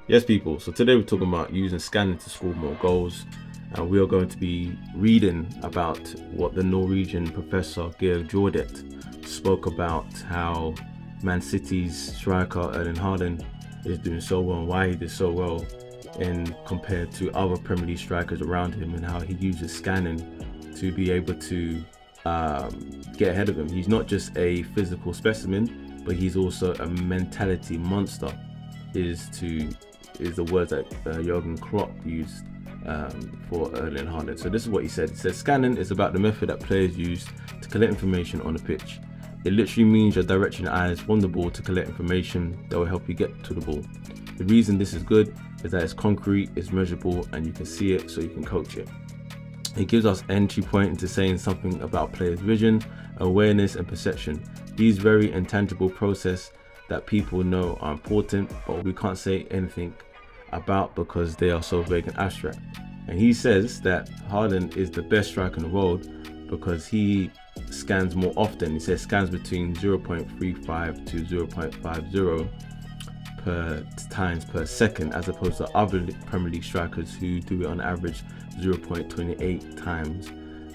Yes, people. So today we're talking about using scanning to score more goals, and we are going to be reading about what the Norwegian professor Georg Jordet spoke about, how Man City's striker Erling Haaland is doing so well and why he did so well in compared to other Premier League strikers around him, and how he uses scanning to be able to get ahead of him. He's not just a physical specimen, but he's also a mentality monster. Is the words that Jurgen Klopp used for Erling Haaland. So this is what he said. He said, scanning is about the method that players use to collect information on the pitch. It literally means you're directing your eyes from the ball to collect information that will help you get to the ball. The reason this is good is that it's concrete, it's measurable, and you can see it, so you can coach it. It gives us entry point into saying something about players' vision, awareness, and perception. These very intangible processes that people know are important, but we can't say anything about because they are so vague and abstract. And he says that Haaland is the best striker in the world because he scans more often. He says scans between 0.35 to 0.50 per times per second, as opposed to other Premier League strikers who do it on average 0.28 times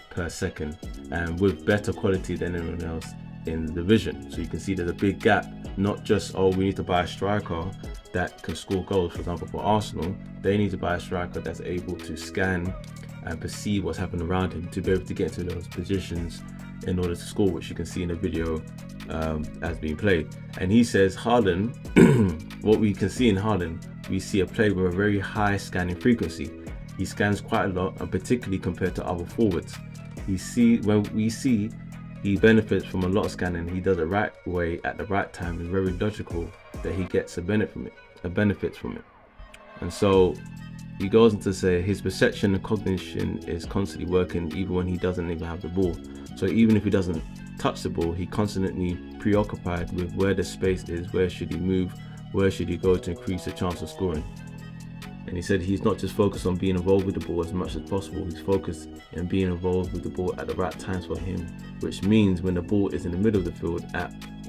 per second, and with better quality than anyone else in the division. So you can see there's a big gap. Not just, oh, we need to buy a striker that can score goals. For example, for Arsenal, they need to buy a striker that's able to scan and perceive what's happening around him to be able to get into those positions in order to score, which you can see in the video as being played. And he says Haaland, what we can see in Haaland, we see a player with a very high scanning frequency. He scans quite a lot, and particularly compared to other forwards. When we see he benefits from a lot of scanning, he does it right way at the right time. It's very logical that he gets a benefit from it. And so he goes on to say his perception and cognition is constantly working even when he doesn't even have the ball. So even if he doesn't touch the ball, he constantly preoccupied with where the space is, where should he move, where should he go to increase the chance of scoring. And he said he's not just focused on being involved with the ball as much as possible, he's focused on being involved with the ball at the right times for him, which means when the ball is in the middle of the field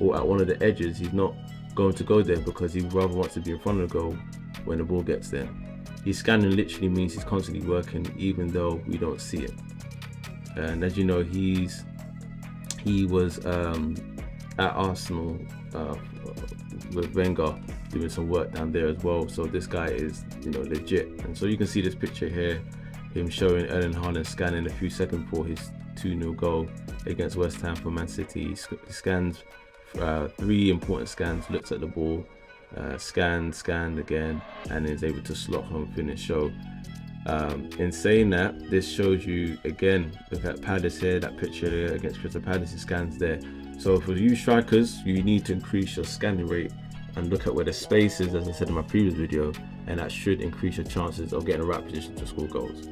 or at one of the edges, he's not going to go there because he rather wants to be in front of the goal when the ball gets there. His scanning literally means he's constantly working even though we don't see it. And as you know, he was at Arsenal with Wenger doing some work down there as well. So this guy is, legit. And so you can see this picture here, him showing Erling Haaland scanning a few seconds before his 2-0 goal against West Ham for Man City. He scans 3 important scans, looks at the ball, scanned again, and is able to slot home finish. So in saying that, this shows you again, look at Palace here, that picture there against Crystal Palace, his scans there. So for you strikers, you need to increase your scanning rate and look at where the space is, as I said in my previous video, and that should increase your chances of getting the right position to score goals.